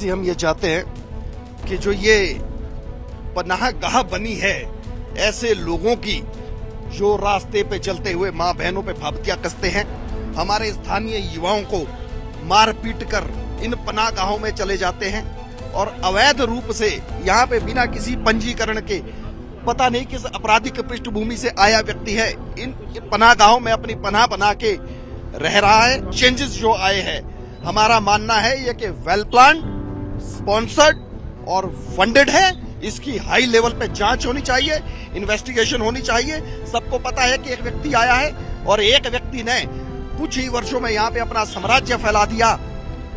निवासी हम ये चाहते हैं कि जो ये पनाहगाह बनी है ऐसे लोगों की जो रास्ते पे चलते हुए माँ बहनों पे फाबतियां कसते हैं, हमारे स्थानीय युवाओं को मार पीट कर इन पनाहगाहों में चले जाते हैं और अवैध रूप से यहाँ पे बिना किसी पंजीकरण के पता नहीं किस आपराधिक पृष्ठभूमि से आया व्यक्ति है इन पनाहगाहों में अपनी पनाह बना के रह रहा है। चेंजेस जो आए हैं, हमारा मानना है ये कि वेल प्लान, स्पॉन्सर्ड और फंडेड है। इसकी हाई लेवल पे जांच होनी चाहिए, इन्वेस्टिगेशन होनी चाहिए। सबको पता है कि एक व्यक्ति आया है और एक व्यक्ति ने कुछ ही वर्षों में यहाँ पे अपना साम्राज्य फैला दिया,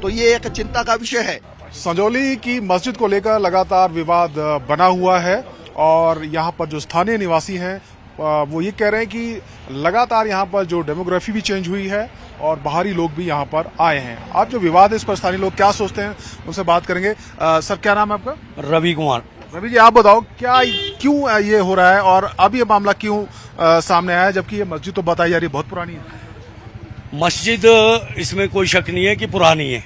तो ये एक चिंता का विषय है। संजौली की मस्जिद को लेकर लगातार विवाद बना हुआ है और यहाँ पर जो स्थानीय निवासी हैं वो ये कह रहे हैं कि लगातार यहाँ पर जो डेमोग्राफी भी चेंज हुई है और बाहरी लोग भी यहाँ पर आए हैं। आप जो विवाद है इस पर स्थानीय लोग क्या सोचते हैं उनसे बात करेंगे। सर, क्या नाम है आपका? रवि कुमार। रवि जी, आप बताओ क्यों ये हो रहा है और अब ये मामला क्यों सामने आया, जबकि ये मस्जिद तो बताई जा रही है बहुत पुरानी है। मस्जिद, इसमें कोई शक नहीं है कि पुरानी है,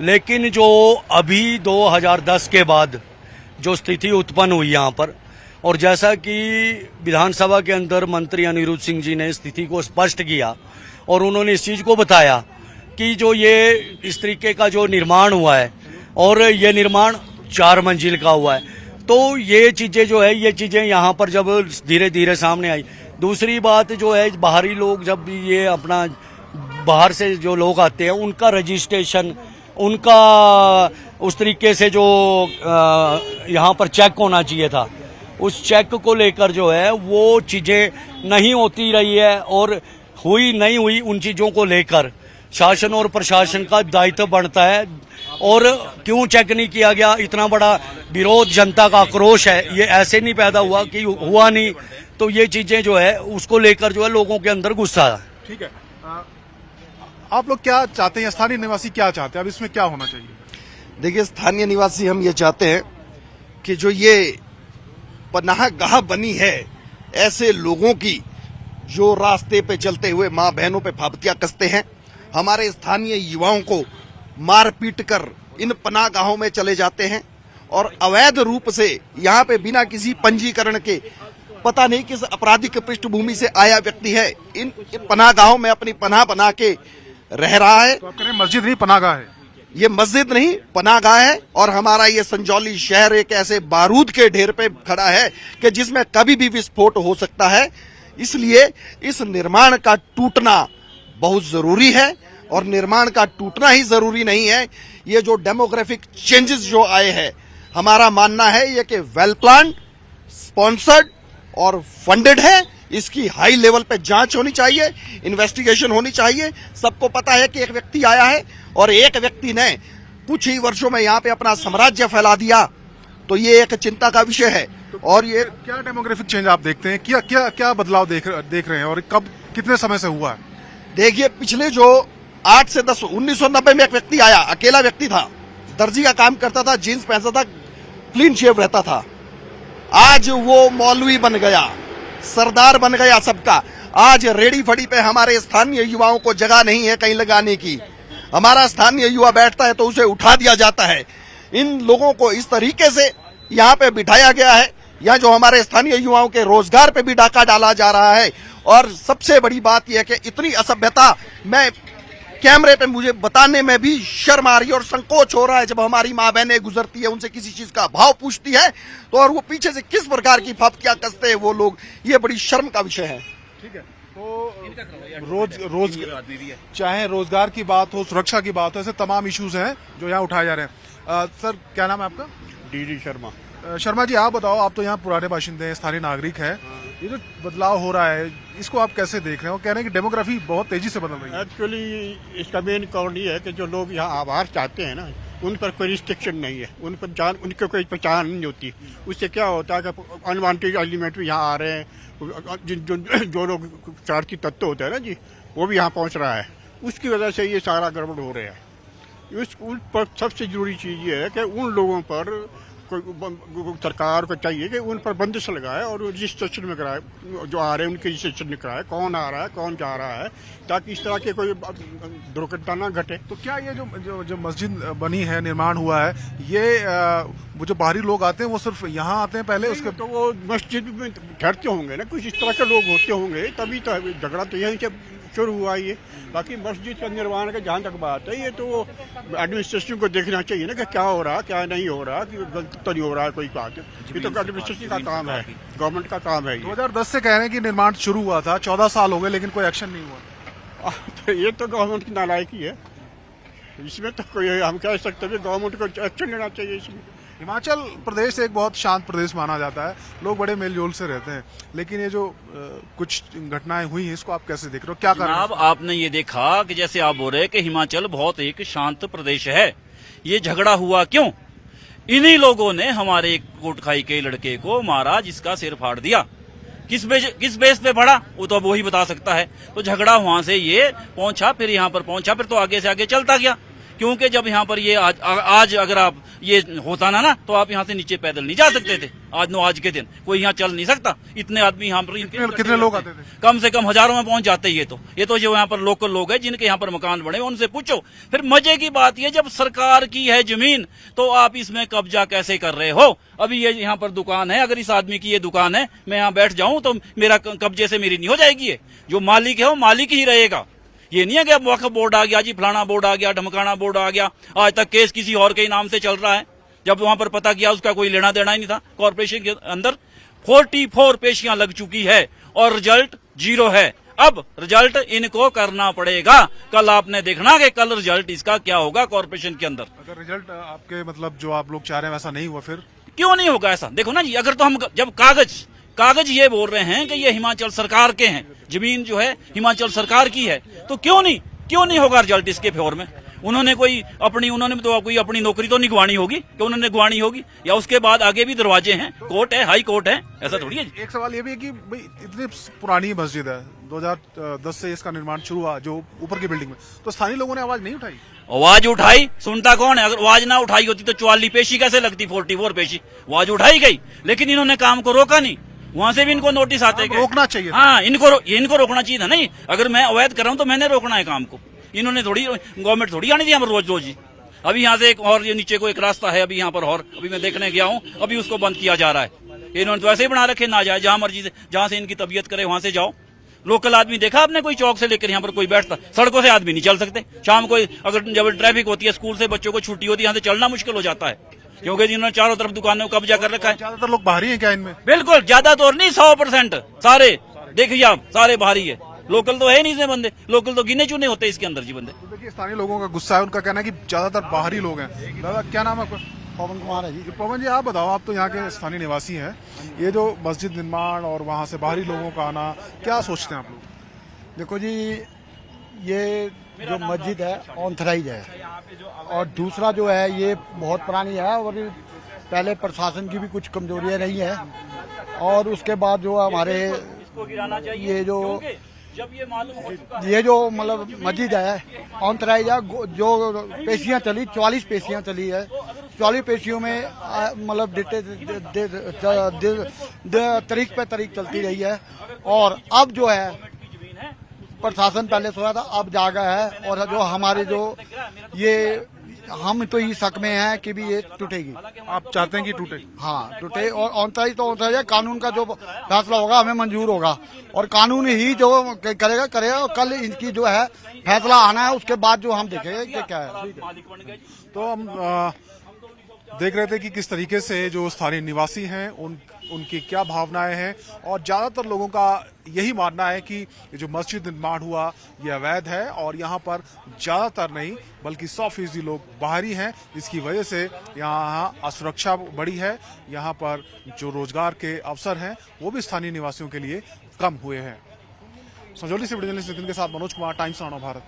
लेकिन जो अभी 2010 के बाद जो स्थिति उत्पन्न हुई यहाँ पर, और जैसा कि विधानसभा के अंदर मंत्री अनिरुद्ध सिंह जी ने स्थिति को स्पष्ट किया और उन्होंने इस चीज को बताया कि जो ये इस तरीके का जो निर्माण हुआ है और ये निर्माण 4 मंजिल का हुआ है, तो ये चीजें जो है, ये चीजें यहाँ पर जब धीरे धीरे सामने आई। दूसरी बात जो है, बाहरी लोग जब ये अपना बाहर से जो लोग आते हैं उनका रजिस्ट्रेशन, उनका उस तरीके से जो यहाँ पर चेक होना चाहिए था, उस चेक को लेकर जो है वो चीजें नहीं होती रही है और हुई नहीं हुई, उन चीजों को लेकर शासन और प्रशासन का दायित्व बढ़ता है। और क्यों चेक नहीं किया गया, इतना बड़ा विरोध, जनता का आक्रोश है, ये ऐसे नहीं पैदा हुआ कि हुआ नहीं, तो ये चीजें जो है उसको लेकर जो है लोगों के अंदर गुस्सा है। ठीक है, आप लोग क्या चाहते हैं, स्थानीय निवासी क्या चाहते हैं, अब इसमें क्या होना चाहिए? देखिए, स्थानीय निवासी हम ये चाहते हैं कि जो ये पनाहगाह बनी है ऐसे लोगों की जो रास्ते पे चलते हुए माँ बहनों पे फाबतियां कसते हैं, हमारे स्थानीय युवाओं को मार पीट कर इन पनाहगाहों में चले जाते हैं और अवैध रूप से यहाँ पे बिना किसी पंजीकरण के पता नहीं किस आपराधिक पृष्ठभूमि से आया व्यक्ति है इन पनाहगाहों में अपनी पनाह बना के रह रहा है। तो आप कह रहे हैं मस्जिद नहीं पनाहगाह है? ये मस्जिद नहीं, पनाहगाह है। और हमारा ये संजौली शहर एक ऐसे बारूद के ढेर पे खड़ा है कि जिसमें कभी भी विस्फोट हो सकता है। इसलिए इस निर्माण का टूटना बहुत जरूरी है और निर्माण का टूटना ही जरूरी नहीं है, ये जो डेमोग्राफिक चेंजेस जो आए हैं, हमारा मानना है ये कि वेल प्लान, स्पॉन्सर्ड और फंडेड है। इसकी हाई लेवल पे जांच होनी चाहिए, इन्वेस्टिगेशन होनी चाहिए। सबको पता है कि एक व्यक्ति आया है और एक व्यक्ति ने कुछ ही वर्षों में यहाँ पे अपना साम्राज्य फैला दिया, तो ये एक चिंता का विषय है। और ये क्या डेमोग्राफिक चेंज आप देखते हैं, क्या बदलाव देख रहे हैं और कब, कितने समय से हुआ है? देखिए, पिछले जो 8 से 10, 1990 में एक व्यक्ति आया, अकेला व्यक्ति था, दर्जी का काम करता था, जीन्स पहनता था, क्लीन शेव रहता था। आज वो मौलवी बन गया, सरदार बन गया सबका। आज रेडी फड़ी पे हमारे स्थानीय युवाओं को जगह नहीं है कहीं लगाने की। हमारा स्थानीय युवा बैठता है तो उसे उठा दिया जाता है। इन लोगों को इस तरीके से यहाँ पे बिठाया गया है, यहाँ जो हमारे स्थानीय युवाओं के रोजगार पे भी डाका डाला जा रहा है। और सबसे बड़ी बात यह है कि इतनी असभ्यता, मैं कैमरे पे मुझे बताने में भी शर्म आ रही है और संकोच हो रहा है। जब हमारी माँ बहनें गुजरती है, उनसे किसी चीज का भाव पूछती है, तो और वो पीछे से किस प्रकार की फाबतियां कसते हैं वो लोग, ये बड़ी शर्म का विषय है। ठीक है, तो रोज चाहे रोजगार की बात हो, सुरक्षा की बात हो, ऐसे तमाम इश्यूज हैं जो यहाँ उठाए जा रहे हैं। सर, क्या नाम है आपका? डी शर्मा। शर्मा जी, आप बताओ, आप तो यहाँ पुराने बाशिंदे हैं, स्थानीय नागरिक हैं, ये जो बदलाव हो रहा है इसको आप कैसे देख रहे हो? कह रहे हैं कि डेमोग्राफी बहुत तेजी से बदल रही है। एक्चुअली इसका मेन कारण ये है कि जो लोग यहाँ आवास चाहते हैं ना, उन पर कोई रिस्ट्रिक्शन नहीं है, उन पर उनकी कोई पहचान नहीं होती। उससे क्या होता है कि अनवांटेड एलिमेंट भी यहाँ आ रहे हैं, जो लोग स्वार्थी तत्व होते हैं ना जी, वो भी यहाँ पहुँच रहा है। उसकी वजह से ये सारा गड़बड़ हो रहा है। उस पर सबसे जरूरी चीज़ ये है कि उन लोगों पर सरकार को चाहिए कि उन पर बंदिश लगाए और रजिस्ट्रेशन में कराए, जो आ रहे हैं उनके रजिस्ट्रेशन में कराए, कौन आ रहा है कौन जा रहा है, ताकि इस तरह के कोई दुर्घटना ना घटे। तो क्या ये जो मस्जिद बनी है, निर्माण हुआ है, ये वो जो बाहरी लोग आते हैं वो सिर्फ यहाँ आते हैं पहले, उसके तो वो मस्जिद में ठहरते होंगे ना, कुछ इस तरह के लोग होते होंगे, तभी तो झगड़ा तो यहीं से शुरू हुआ ये। बाकी मस्जिद का निर्माण का जहाँ तक बात है, ये तो एडमिनिस्ट्रेशन को देखना चाहिए ना कि क्या हो रहा क्या नहीं हो रहा, कि गलत तो नहीं हो रहा है कोई बात। ये तो एडमिनिस्ट्रेशन का काम है, गवर्नमेंट का काम है। 2010 से कह रहे हैं कि निर्माण शुरू हुआ था, 14 साल हो गए लेकिन कोई एक्शन नहीं हुआ। तो ये तो गवर्नमेंट की नालायकी है, इसमें तो कोई हम कह सकते हैं गवर्नमेंट को एक्शन लेना चाहिए इसमें। हिमाचल प्रदेश एक बहुत शांत प्रदेश माना जाता है, लोग बड़े मेलजोल से रहते हैं, लेकिन ये जो कुछ घटनाएं हुई हैं इसको आप कैसे देख रहे हो, क्या कारण है? जनाब, आपने ये देखा कि जैसे आप बोल रहे हैं कि हिमाचल बहुत एक शांत प्रदेश है, ये झगड़ा हुआ क्यों? इन्हीं लोगों ने हमारे एक कोटखाई के लड़के को मारा, जिसका सिर फाड़ दिया। किस बेस पे बढ़ा वो तो अब वही बता सकता है। तो झगड़ा वहां से ये पहुंचा, फिर यहाँ पर पहुंचा, फिर तो आगे से आगे चलता गया। क्योंकि जब यहाँ पर ये आज अगर आप ये होता ना तो आप यहाँ से नीचे पैदल नहीं जा सकते थे। आज के दिन कोई यहाँ चल नहीं सकता, इतने आदमी यहाँ पर कितने लोग आते थे? कम से कम हजारों में पहुंच जाते। ये तो जो यहाँ पर लोकल लोग हैं जिनके यहाँ पर मकान बने, उनसे पूछो। फिर मजे की बात ये, जब सरकार की है जमीन तो आप इसमें कब्जा कैसे कर रहे हो? अभी ये यहाँ पर दुकान है, अगर इस आदमी की ये दुकान है, मैं यहाँ बैठ जाऊं तो मेरा कब्जे से मेरी नहीं हो जाएगी। ये जो मालिक है वो मालिक ही रहेगा। ये नहीं है कि अब वक्फ बोर्ड आ गया जी, फलाना बोर्ड आ गया, ढमकाना बोर्ड आ गया। आज तक केस किसी और के नाम से चल रहा है, जब वहां पर पता किया उसका कोई लेना देना ही नहीं था। कॉर्पोरेशन के अंदर 44 पेशियां लग चुकी है और रिजल्ट 0 है। अब रिजल्ट इनको करना पड़ेगा। कल आपने देखना कि कल रिजल्ट इसका क्या होगा कॉर्पोरेशन के अंदर। अगर रिजल्ट आपके मतलब जो आप लोग चाह रहे हैं वैसा नहीं हुआ, फिर क्यों नहीं होगा ऐसा? देखो ना जी, अगर तो हम जब कागज ये बोल रहे हैं कि ये हिमाचल सरकार के हैं, जमीन जो है हिमाचल सरकार की है, तो क्यों नहीं होगा रिजल्ट इसके फेवर में? उन्होंने तो कोई अपनी नौकरी तो नहीं गंवानी होगी कि उन्होंने गंवानी होगी, या उसके बाद आगे भी दरवाजे हैं, कोर्ट है, हाई कोर्ट है, ऐसा थोड़ी है। एक सवाल ये भी है कि भाई इतनी पुरानी मस्जिद है, 2010 से इसका निर्माण शुरू हुआ जो ऊपर की बिल्डिंग में, तो स्थानीय लोगों ने आवाज नहीं उठाई? आवाज उठाई, सुनता कौन है? अगर आवाज ना उठाई होती तो 44 पेशी कैसे लगती? 44 पेशी आवाज उठाई गई, लेकिन इन्होंने काम को रोका नहीं। वहां से भी इनको नोटिस आते हैं, रोकना चाहिए। हाँ, इनको रोकना चाहिए था। नहीं, अगर मैं अवैध कर रहा हूँ तो मैंने रोकना है काम को। इन्होंने गवर्नमेंट थोड़ी आनी थी यहाँ पर रोज ही। अभी यहाँ से एक और ये नीचे को एक रास्ता है, अभी यहाँ पर और अभी मैं देखने गया हूँ, अभी उसको बंद किया जा रहा है। इन्होंने तो ऐसे ही बना रखे, ना जाए जहां मर्जी से, जहां से इनकी तबीयत करे वहां से जाओ। लोकल आदमी देखा आपने? कोई चौक से लेकर यहाँ पर कोई बैठता, सड़कों से आदमी नहीं चल सकते। शाम को अगर जब ट्रैफिक होती है, स्कूल से बच्चों को छुट्टी होती है, यहाँ से चलना मुश्किल हो जाता है, क्योंकि जिन्होंने चारों तरफ दुकानों को कब्जा कर रखा है। ज्यादातर लोग बाहरी हैं क्या इनमें? बिल्कुल, ज्यादा तो नहीं, 100% सारे देखिए आप, सारे बाहरी है। लोकल तो है नहीं इसमें बंदे, लोकल तो गिने चुने होते इसके अंदर जी बंदे। तो देखिए स्थानीय लोगों का गुस्सा है, उनका कहना है कि ज्यादातर बाहरी लोग हैं। दादा क्या नाम है आपका? पवन कुमार है जी। पवन जी, आप बताओ, आप तो यहाँ के स्थानीय निवासी हैं, ये जो मस्जिद निर्माण और वहाँ से बाहरी लोगों का आना, क्या सोचते हैं आप लोग? देखो जी, ये जो मस्जिद है ऑथराइज है, और दूसरा जो है ये बहुत पुरानी है, और पहले प्रशासन की भी कुछ कमजोरियां रही हैं, और उसके बाद जो हमारे ये जो मतलब मस्जिद है ऑथराइज है, जो पेशियां चली 44 पेशियां चली है, 44 पेशियों में मतलब तरीक पे तरीक चलती रही है। और अब जो है प्रशासन पहले सोया था, अब जागा है, और जो हमारे जो ये हम तो ये शक में है कि भी ये टूटेगी। आप चाहते हैं कि टूटे? हाँ, टूटे। और ऑथराइज तो ऑथराइज है, कानून का जो फैसला होगा हमें मंजूर होगा, और कानून ही जो करेगा। और कल इनकी जो है फैसला आना है, उसके बाद जो हम देखेंगे कि क्या है। तो हम देख रहे थे कि किस तरीके से जो स्थानीय निवासी हैं उनकी क्या भावनाएं हैं, और ज्यादातर लोगों का यही मानना है कि ये जो मस्जिद निर्माण हुआ ये अवैध है, और यहाँ पर ज्यादातर नहीं बल्कि 100% लोग बाहरी हैं, जिसकी वजह से यहाँ असुरक्षा बढ़ी है। यहाँ पर जो रोजगार के अवसर हैं वो भी स्थानीय निवासियों के लिए कम हुए हैं। संजौली से वीडियो जर्नलिस्ट नितिन के साथ मनोज कुमार, टाइम्स नाउ भारत।